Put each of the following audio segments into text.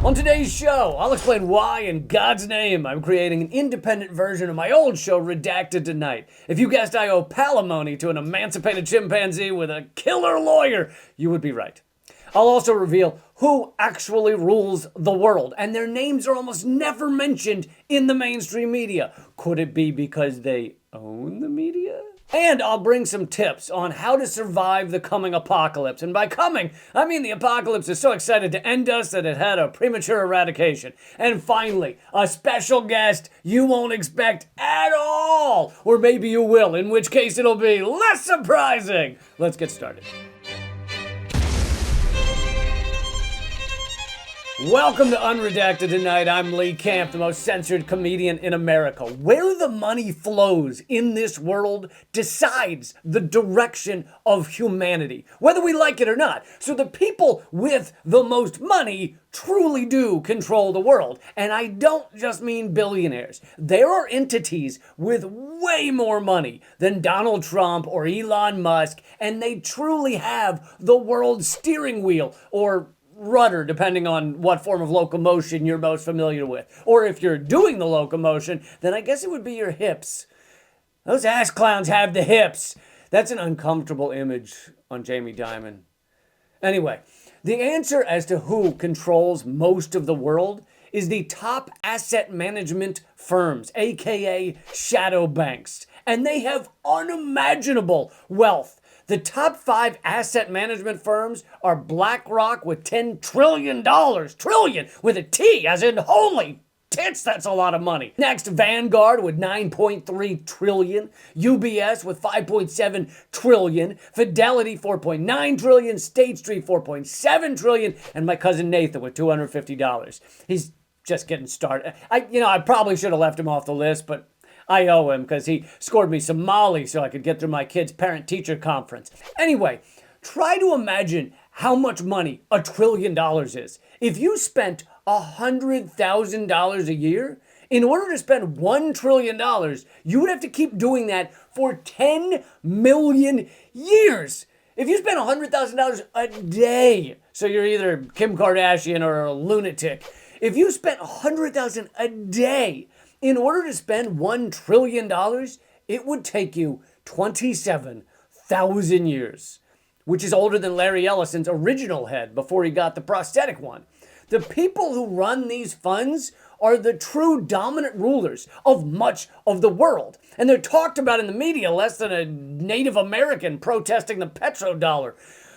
On today's show, I'll explain why, in God's name, I'm creating an independent version of my old show, Redacted, tonight. If you guessed I owe palimony to an emancipated chimpanzee with a killer lawyer, you would be right. I'll also reveal who actually rules the world, and their names are almost never mentioned in the mainstream media. Could it be because they own the media? And I'll bring some tips on how to survive the coming apocalypse. And by coming, I mean the apocalypse is so excited to end us that it had a premature eradication. And finally, a special guest you won't expect at all. Or maybe you will, in which case it'll be less surprising. Let's get started. Welcome to Unredacted tonight. I'm Lee Camp, the most censored comedian in America. Where the money flows in this world decides the direction of humanity, whether we like it or not. So the people with the most money truly do control the world. And I don't just mean billionaires. There are entities with way more money than Donald Trump or Elon Musk, and they truly have the world's steering wheel, or rudder, depending on what form of locomotion you're most familiar with. Or if you're doing the locomotion, then I guess it would be your hips. Those ass clowns have the hips. That's an uncomfortable image on Jamie Dimon. Anyway, the answer as to who controls most of the world is the top asset management firms, aka shadow banks. And they have unimaginable wealth. The top 5 asset management firms are BlackRock with $10 trillion. Trillion with a T, as in holy tits, that's a lot of money. Next, Vanguard with $9.3 trillion. UBS with $5.7 trillion. Fidelity, $4.9 trillion. State Street, $4.7 trillion. And my cousin Nathan with $250. He's just getting started. I probably should have left him off the list, but I owe him because he scored me some Molly so I could get through my kid's parent-teacher conference. Anyway, try to imagine how much money $1 trillion is. If you spent $100,000 a year, in order to spend $1 trillion, you would have to keep doing that for 10 million years. If you spent $100,000 a day, so you're either Kim Kardashian or a lunatic, if you spent $100,000 a day, in order to spend $1 trillion, it would take you 27,000 years, which is older than Larry Ellison's original head before he got the prosthetic one. The people who run these funds are the true dominant rulers of much of the world. And they're talked about in the media less than a Native American protesting the petrodollar.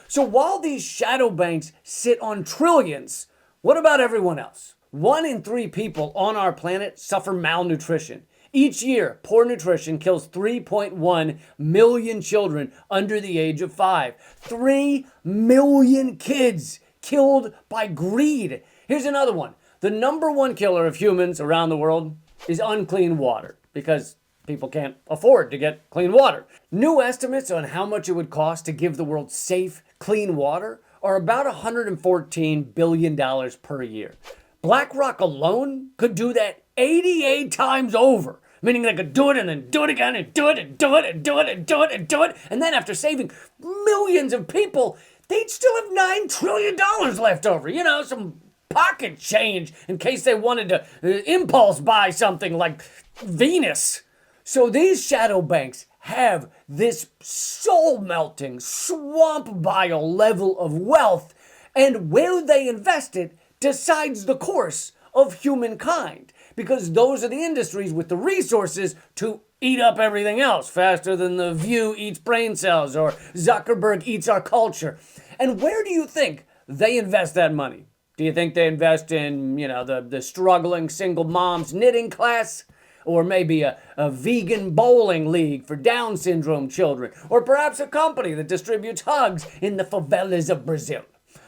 So while these shadow banks sit on trillions, what about everyone else? 1 in 3 people on our planet suffer malnutrition. Each year, poor nutrition kills 3.1 million children under the age of 5. 3 million kids killed by greed. Here's another one. The number 1 killer of humans around the world is unclean water, because people can't afford to get clean water. New estimates on how much it would cost to give the world safe, clean water are about $114 billion per year. BlackRock alone could do that 88 times over, meaning they could do it and then do it again and do it and do it and do it and do it and do it. And then after saving millions of people, they'd still have $9 trillion left over. You know, some pocket change in case they wanted to impulse buy something like Venus. So these shadow banks have this soul-melting, swamp bile level of wealth, and where they invest it decides the course of humankind, because those are the industries with the resources to eat up everything else faster than The View eats brain cells or Zuckerberg eats our culture. And where do you think they invest that money? Do you think they invest in, the struggling single mom's knitting class? Or maybe a vegan bowling league for Down syndrome children? Or perhaps a company that distributes hugs in the favelas of Brazil?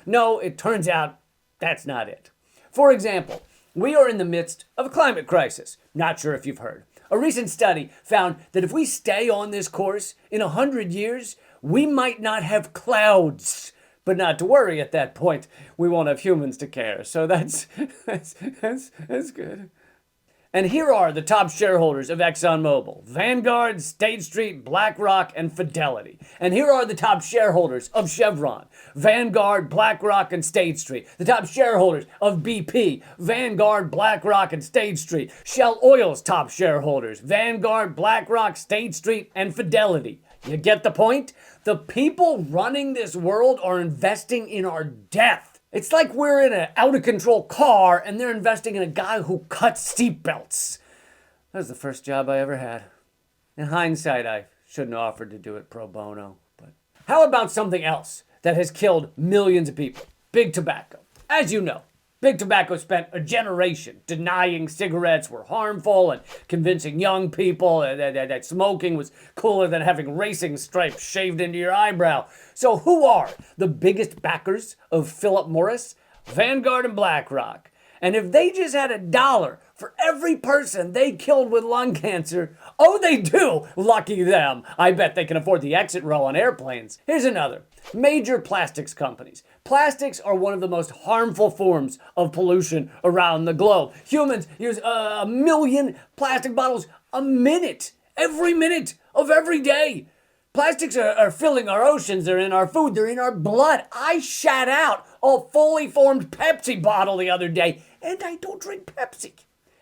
No, it turns out that's not it. For example, we are in the midst of a climate crisis. Not sure if you've heard. A recent study found that if we stay on this course, in 100 years, we might not have clouds. But not to worry, at that point, we won't have humans to care. So that's good. And here are the top shareholders of ExxonMobil: Vanguard, State Street, BlackRock, and Fidelity. And here are the top shareholders of Chevron: Vanguard, BlackRock, and State Street. The top shareholders of BP: Vanguard, BlackRock, and State Street. Shell Oil's top shareholders: Vanguard, BlackRock, State Street, and Fidelity. You get the point? The people running this world are investing in our death. It's like we're in an out-of-control car and they're investing in a guy who cuts seatbelts. That was the first job I ever had. In hindsight, I shouldn't have offered to do it pro bono. But how about something else that has killed millions of people? Big tobacco. As you know, Big Tobacco spent a generation denying cigarettes were harmful and convincing young people that smoking was cooler than having racing stripes shaved into your eyebrow. So who are the biggest backers of Philip Morris? Vanguard and BlackRock. And if they just had $1 for every person they killed with lung cancer, oh, they do, lucky them. I bet they can afford the exit row on airplanes. Here's another. Major plastics companies. Plastics are one of the most harmful forms of pollution around the globe. Humans use 1 million plastic bottles a minute, every minute of every day. Plastics are filling our oceans, they're in our food, they're in our blood. I shat out a fully formed Pepsi bottle the other day, and I don't drink Pepsi.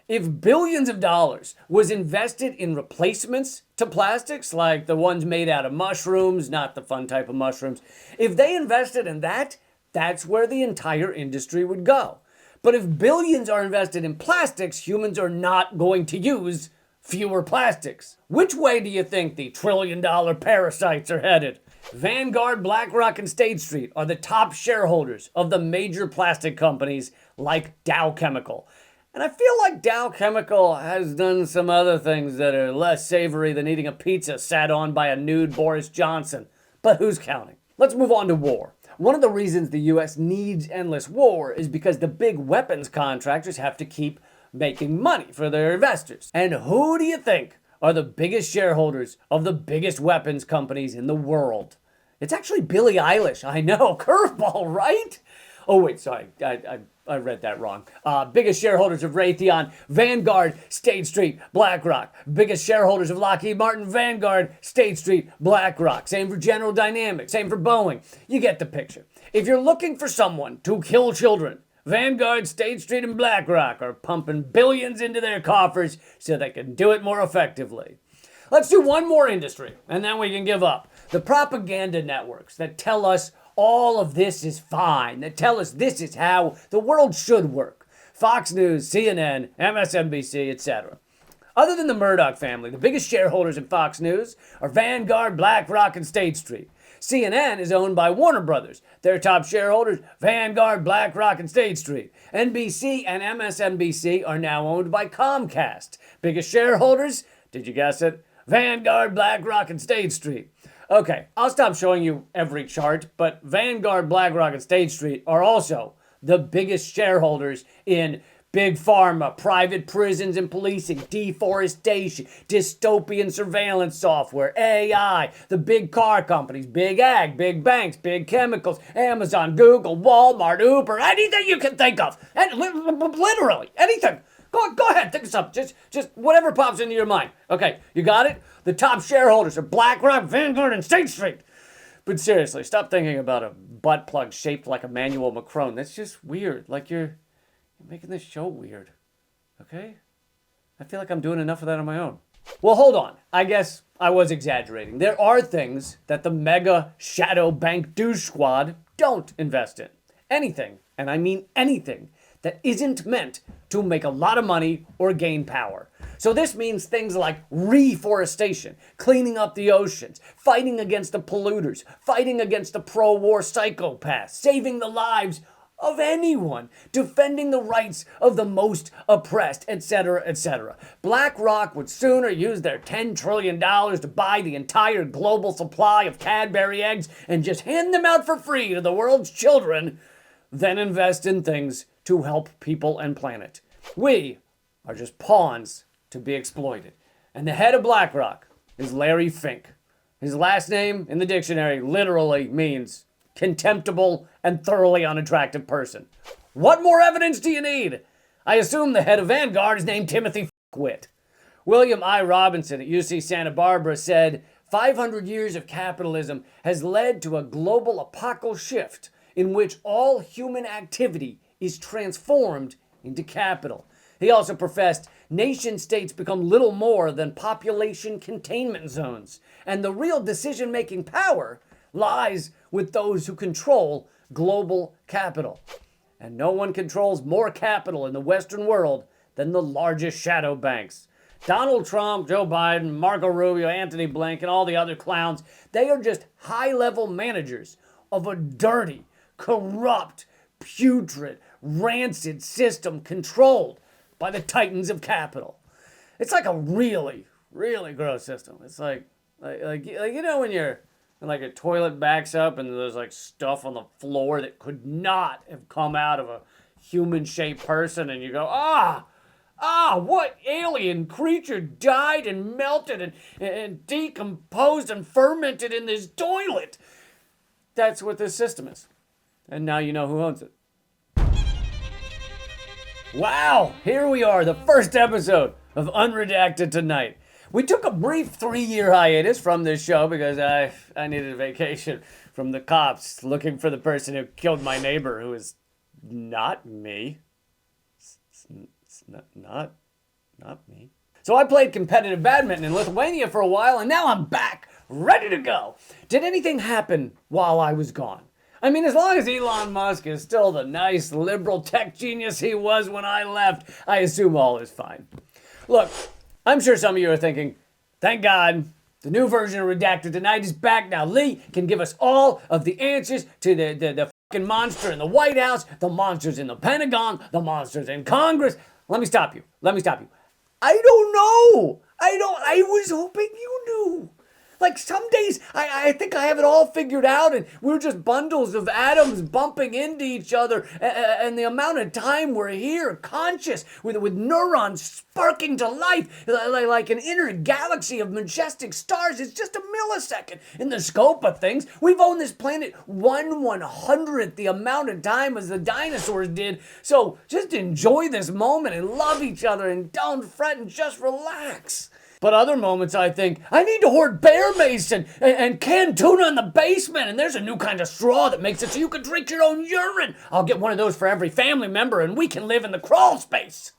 If billions of dollars was invested in replacements to plastics, like the ones made out of mushrooms, not the fun type of mushrooms, if they invested in that, that's where the entire industry would go. But if billions are invested in plastics, humans are not going to use fewer plastics. Which way do you think the trillion-dollar parasites are headed? Vanguard, BlackRock, and State Street are the top shareholders of the major plastic companies like Dow Chemical. And I feel like Dow Chemical has done some other things that are less savory than eating a pizza sat on by a nude Boris Johnson. But who's counting? Let's move on to war. One of the reasons the US needs endless war is because the big weapons contractors have to keep making money for their investors. And who do you think are the biggest shareholders of the biggest weapons companies in the world? It's actually Billie Eilish. I know, curveball, right? Oh wait, sorry, I read that wrong. Biggest shareholders of Raytheon: Vanguard, State Street, BlackRock. Biggest shareholders of Lockheed Martin: Vanguard, State Street, BlackRock. Same for General Dynamics, same for Boeing. You get the picture. If you're looking for someone to kill children, Vanguard, State Street, and BlackRock are pumping billions into their coffers so they can do it more effectively. Let's do one more industry, and then we can give up. The propaganda networks that tell us all of this is fine, that tell us this is how the world should work. Fox News, CNN, MSNBC, etc. Other than the Murdoch family, the biggest shareholders in Fox News are Vanguard, BlackRock, and State Street. CNN is owned by Warner Brothers. Their top shareholders: Vanguard, BlackRock, and State Street. NBC and MSNBC are now owned by Comcast. Biggest shareholders? Did you guess it? Vanguard, BlackRock, and State Street. Okay, I'll stop showing you every chart, but Vanguard, BlackRock, and State Street are also the biggest shareholders in Big Pharma, private prisons and policing, deforestation, dystopian surveillance software, AI, the big car companies, big ag, big banks, big chemicals, Amazon, Google, Walmart, Uber, anything you can think of. And literally, anything. Go ahead, think of something. Just whatever pops into your mind. Okay, you got it? The top shareholders are BlackRock, Vanguard, and State Street. But seriously, stop thinking about a butt plug shaped like Emmanuel Macron. That's just weird. Like you're making this show weird. Okay? I feel like I'm doing enough of that on my own. Well, hold on. I guess I was exaggerating. There are things that the mega shadow bank douche squad don't invest in. Anything, and I mean anything, that isn't meant to make a lot of money or gain power. So this means things like reforestation, cleaning up the oceans, fighting against the polluters, fighting against the pro-war psychopaths, saving the lives of anyone, defending the rights of the most oppressed, etc., etc. BlackRock would sooner use their $10 trillion to buy the entire global supply of Cadbury eggs and just hand them out for free to the world's children than invest in things to help people and planet. We are just pawns to be exploited. And the head of BlackRock is Larry Fink. His last name in the dictionary literally means contemptible and thoroughly unattractive person. What more evidence do you need? I assume the head of Vanguard is named Timothy quit. William I. Robinson at UC Santa Barbara said, 500 years of capitalism has led to a global epochal shift in which all human activity is transformed into capital. He also professed nation-states become little more than population containment zones, and the real decision-making power lies with those who control global capital. And no one controls more capital in the Western world than the largest shadow banks. Donald Trump, Joe Biden, Marco Rubio, Anthony Blinken, all the other clowns, they are just high-level managers of a dirty, corrupt, putrid, rancid system controlled by the titans of capital. It's like a really, really gross system. It's like you know when you're like a toilet backs up and there's like stuff on the floor that could not have come out of a human-shaped person, and you go, what alien creature died and melted and decomposed and fermented in this toilet? That's what this system is. And now you know who owns it. Wow, here we are, the first episode of Unredacted tonight. We took a brief 3-year hiatus from this show because I needed a vacation from the cops looking for the person who killed my neighbor, who is not me. It's not me. So I played competitive badminton in Lithuania for a while, and now I'm back, ready to go. Did anything happen while I was gone? I mean, as long as Elon Musk is still the nice liberal tech genius he was when I left, I assume all is fine. Look, I'm sure some of you are thinking, thank God, the new version of Redacted tonight is back now. Lee can give us all of the answers to the fucking monster in the White House, the monsters in the Pentagon, the monsters in Congress. Let me stop you. I don't know. I was hoping you knew. Like some days, I think I have it all figured out, and we're just bundles of atoms bumping into each other, and the amount of time we're here, conscious, with neurons sparking to life, like an inner galaxy of majestic stars, is just a millisecond in the scope of things. We've owned this planet 1/100th the amount of time as the dinosaurs did, so just enjoy this moment and love each other, and don't fret and just relax. But other moments I think, I need to hoard bear mace and canned tuna in the basement, and there's a new kind of straw that makes it so you can drink your own urine. I'll get one of those for every family member, and we can live in the crawl space.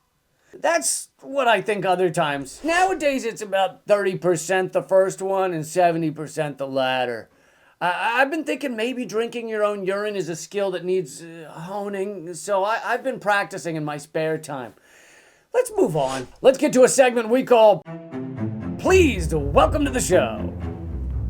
That's what I think other times. Nowadays it's about 30% the first one and 70% the latter. I've been thinking maybe drinking your own urine is a skill that needs honing, so I've been practicing in my spare time. Let's move on. Let's get to a segment we call Please Welcome to the Show.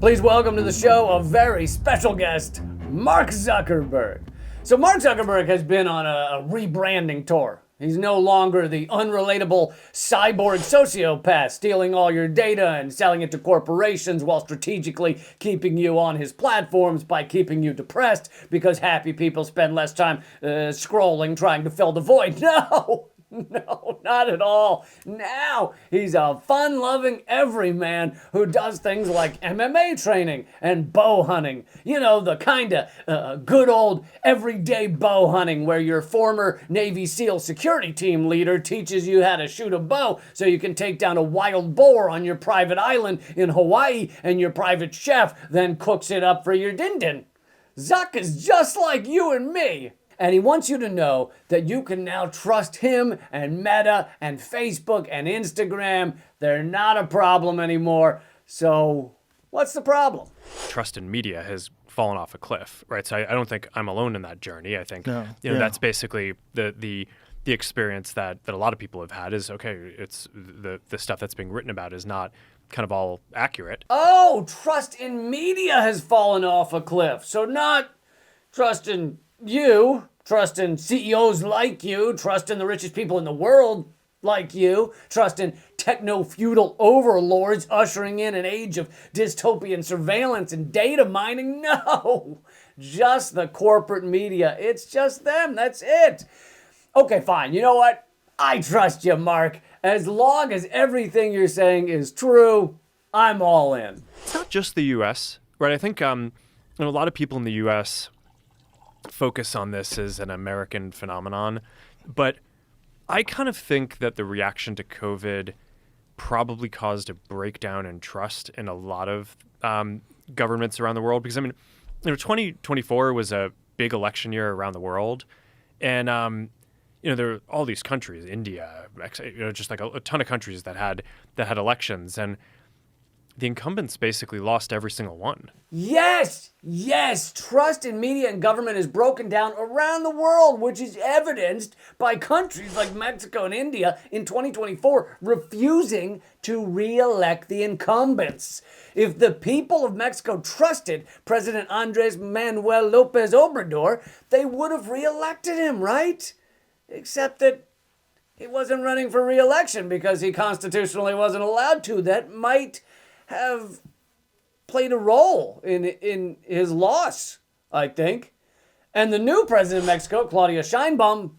Please welcome to the show a very special guest, Mark Zuckerberg. So Mark Zuckerberg has been on a rebranding tour. He's no longer the unrelatable cyborg sociopath stealing all your data and selling it to corporations while strategically keeping you on his platforms by keeping you depressed because happy people spend less time scrolling trying to fill the void. No, not at all. Now, he's a fun-loving everyman who does things like MMA training and bow hunting. You know, the kind of good old everyday bow hunting where your former Navy SEAL security team leader teaches you how to shoot a bow so you can take down a wild boar on your private island in Hawaii, and your private chef then cooks it up for your din-din. Zuck is just like you and me. And he wants you to know that you can now trust him and Meta and Facebook and Instagram. They're not a problem anymore. So what's the problem? Trust in media has fallen off a cliff, right? So I don't think I'm alone in that journey. I think that's basically the experience that a lot of people have had is, okay, it's the stuff that's being written about is not kind of all accurate. Oh, trust in media has fallen off a cliff. So not trust in you, trust in CEOs like you, trust in the richest people in the world like you, trust in techno-feudal overlords ushering in an age of dystopian surveillance and data mining. No, just the corporate media. It's just them. That's it. Okay, fine. You know what? I trust you, Mark. As long as everything you're saying is true, I'm all in. It's not just the U.S., right? I think a lot of people in the U.S. focus on this as an American phenomenon, but I kind of think that the reaction to COVID probably caused a breakdown in trust in a lot of governments around the world. Because, 2024 was a big election year around the world. And, there are all these countries, India, just like a ton of countries that had elections. And the incumbents basically lost every single one. Yes. Trust in media and government is broken down around the world, which is evidenced by countries like Mexico and India in 2024 refusing to re-elect the incumbents. If the people of Mexico trusted President Andres Manuel Lopez Obrador, they would have re-elected him, right? Except that he wasn't running for re-election because he constitutionally wasn't allowed to. That might have played a role in his loss, I think. And the new president of Mexico, Claudia Sheinbaum,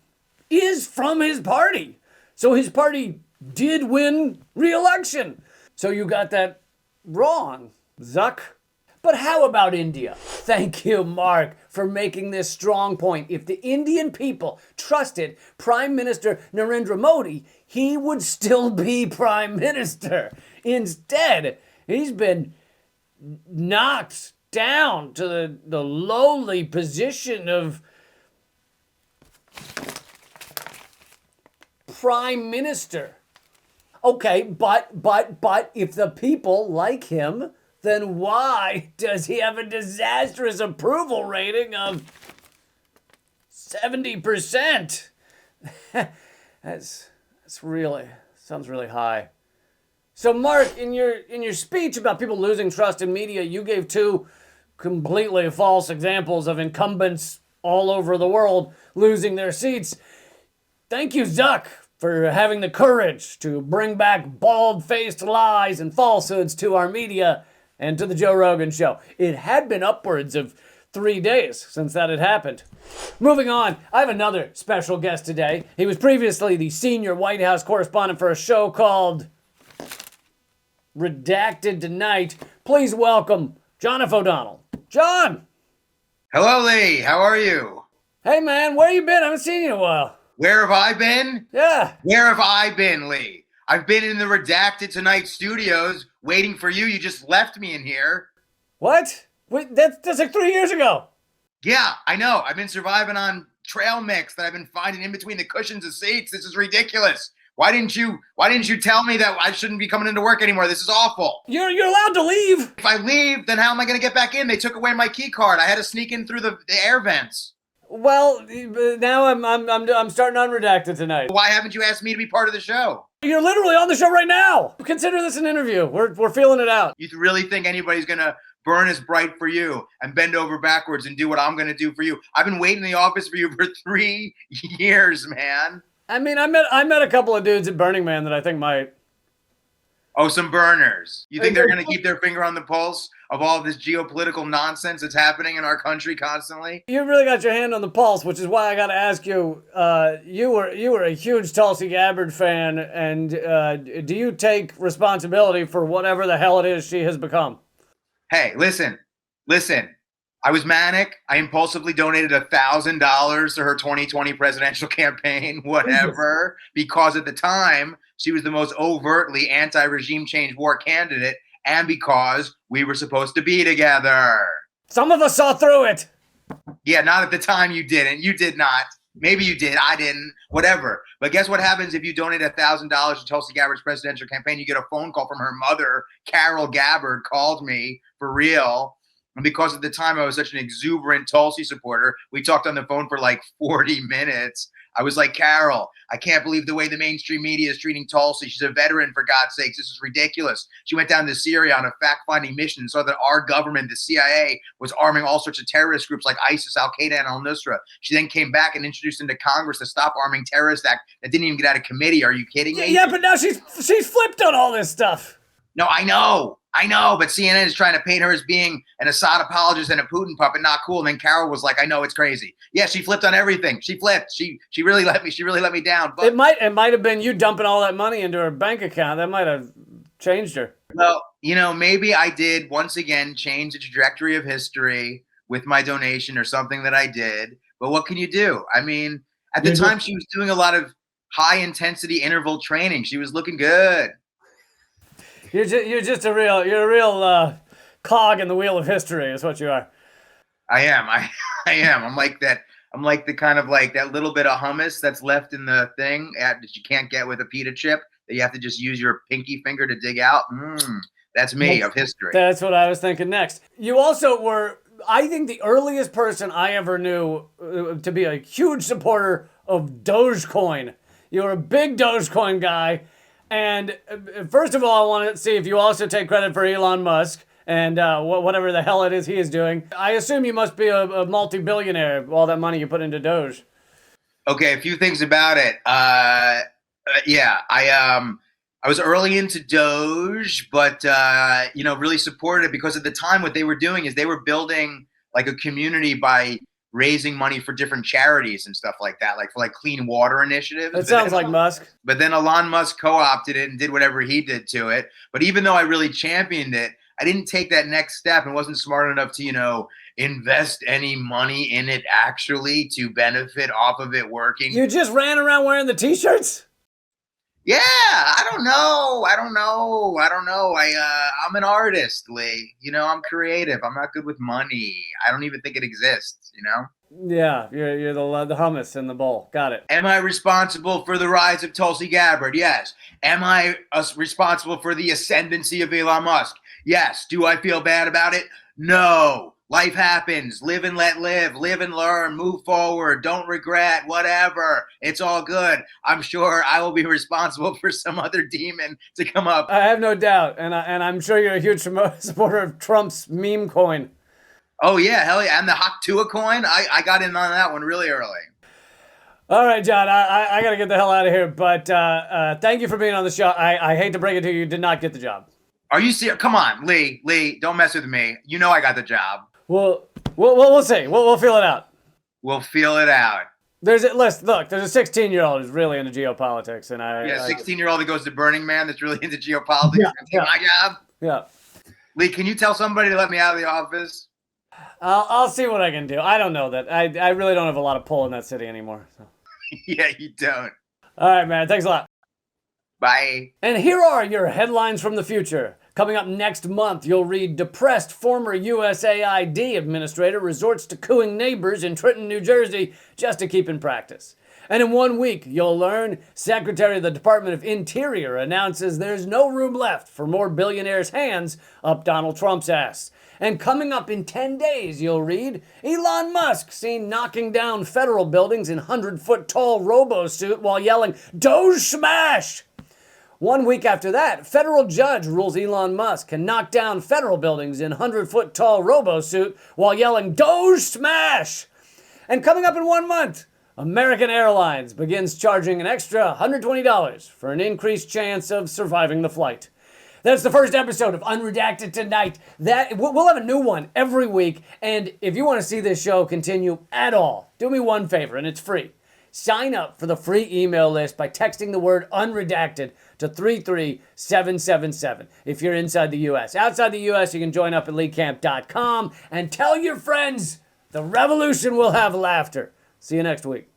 is from his party. So his party did win re-election. So you got that wrong, Zuck. But how about India? Thank you, Mark, for making this strong point. If the Indian people trusted Prime Minister Narendra Modi, he would still be Prime Minister. Instead, he's been knocked down to the lowly position of Prime Minister. Okay, but if the people like him, then why does he have a disastrous approval rating of 70%? That's really, sounds really high. So Mark, in your speech about people losing trust in media, you gave two completely false examples of incumbents all over the world losing their seats. Thank you, Zuck, for having the courage to bring back bald-faced lies and falsehoods to our media and to the Joe Rogan Show. It had been upwards of 3 days since that had happened. Moving on, I have another special guest today. He was previously the senior White House correspondent for a show called Redacted Tonight. Please welcome John F. O'Donnell. John! Hello, Lee. How are you? Hey, man. Where you been? I haven't seen you in a while. Where have I been? Yeah. Where have I been, Lee? I've been in the Redacted Tonight studios waiting for you. You just left me in here. What? Wait, that's like 3 years ago. Yeah, I know. I've been surviving on trail mix that I've been finding in between the cushions of seats. This is ridiculous. Why didn't you tell me that I shouldn't be coming into work anymore? This is awful. You're allowed to leave. If I leave, then how am I going to get back in? They took away my key card. I had to sneak in through the air vents. Well, now I'm starting Unredacted tonight. Why haven't you asked me to be part of the show? You're literally on the show right now. Consider this an interview. We're feeling it out. You really think anybody's going to burn as bright for you and bend over backwards and do what I'm going to do for you? I've been waiting in the office for you for 3 years, man. I mean, I met a couple of dudes at Burning Man that I think might. Oh, some burners. You think they're going to keep their finger on the pulse of all of this geopolitical nonsense that's happening in our country constantly? You really got your hand on the pulse, which is why I got to ask you. You were a huge Tulsi Gabbard fan, and do you take responsibility for whatever the hell it is she has become? Hey, listen. I was manic. I impulsively donated $1,000 to her 2020 presidential campaign, whatever, because at the time she was the most overtly anti-regime change war candidate, and because we were supposed to be together. Some of us saw through it. Yeah, not at the time. You didn't. You did not. Maybe you did. I didn't. Whatever. But guess what happens if you donate $1,000 to Tulsi Gabbard's presidential campaign? You get a phone call from her mother. Carol Gabbard called me for real. And because at the time I was such an exuberant Tulsi supporter, we talked on the phone for like 40 minutes. I was like, Carol, I can't believe the way the mainstream media is treating Tulsi. She's a veteran, for God's sakes. This is ridiculous. She went down to Syria on a fact-finding mission and saw that our government, the CIA, was arming all sorts of terrorist groups like ISIS, Al-Qaeda, and Al-Nusra. She then came back and introduced into Congress the Stop Arming Terrorists Act that didn't even get out of committee. Are you kidding me? Yeah, but now she's flipped on all this stuff. No, I know, but CNN is trying to paint her as being an Assad apologist and a Putin puppet, not cool. And then Carol was like, I know, it's crazy. Yeah, she flipped on everything. She flipped. She really let me down. But it might have been you dumping all that money into her bank account. That might have changed her. Well, maybe I did once again change the trajectory of history with my donation or something that I did. But what can you do? I mean, at the time she was doing a lot of high intensity interval training. She was looking good. You're a real cog in the wheel of history is what you are. I am. I am. I'm like that. I'm like the kind of like that little bit of hummus that's left in the thing that you can't get with a pita chip that you have to just use your pinky finger to dig out. That's me of history. That's what I was thinking next. You also were, I think, the earliest person I ever knew to be a huge supporter of Dogecoin. You were a big Dogecoin guy. And first of all, I want to see if you also take credit for Elon Musk and whatever the hell it is he is doing. I assume you must be a multi-billionaire, all that money you put into Doge. Okay, a few things about it. Yeah, I was early into Doge, but really supported it because at the time what they were doing is they were building like a community by raising money for different charities and stuff like that, like for like clean water initiatives. That sounds like Musk. But then Elon Musk co-opted it and did whatever he did to it. But even though I really championed it, I didn't take that next step and wasn't smart enough to, invest any money in it actually to benefit off of it working. You just ran around wearing the t-shirts? Yeah, I don't know. I'm an artist, Lee. I'm creative. I'm not good with money. I don't even think it exists, Yeah, you're the hummus in the bowl. Got it. Am I responsible for the rise of Tulsi Gabbard? Yes. Am I responsible for the ascendancy of Elon Musk? Yes. Do I feel bad about it? No. Life happens. Live and let live. Live and learn. Move forward. Don't regret. Whatever. It's all good. I'm sure I will be responsible for some other demon to come up. I have no doubt, and I'm sure you're a huge supporter of Trump's meme coin. Oh yeah, hell yeah! And the Haktua coin. I got in on that one really early. All right, John. I gotta get the hell out of here. But thank you for being on the show. I hate to break it to you, you did not get the job. Are you serious? Come on, Lee, don't mess with me. You know I got the job. We'll see. We'll feel it out. We'll feel it out. There's a 16-year-old who's really into geopolitics, and 16-year-old that goes to Burning Man that's really into geopolitics. Yeah. My job. Yeah. Lee, can you tell somebody to let me out of the office? I'll see what I can do. I don't know that. I really don't have a lot of pull in that city anymore. So. Yeah, you don't. All right, man. Thanks a lot. Bye. And here are your headlines from the future. Coming up next month, you'll read depressed former USAID administrator resorts to cooing neighbors in Trenton, New Jersey, just to keep in practice. And in 1 week, you'll learn Secretary of the Department of Interior announces there's no room left for more billionaires' hands up Donald Trump's ass. And coming up in 10 days, you'll read Elon Musk seen knocking down federal buildings in 100-foot-tall robo-suit while yelling, "Doge smash!" 1 week after that, federal judge rules Elon Musk can knock down federal buildings in 100-foot-tall robo-suit while yelling, "Doge smash!" And coming up in 1 month, American Airlines begins charging an extra $120 for an increased chance of surviving the flight. That's the first episode of Unredacted tonight. We'll have a new one every week. And if you want to see this show continue at all, do me one favor, and it's free. Sign up for the free email list by texting the word unredacted to 33777 if you're inside the U.S. Outside the U.S., you can join up at leecamp.com and tell your friends the revolution will have laughter. See you next week.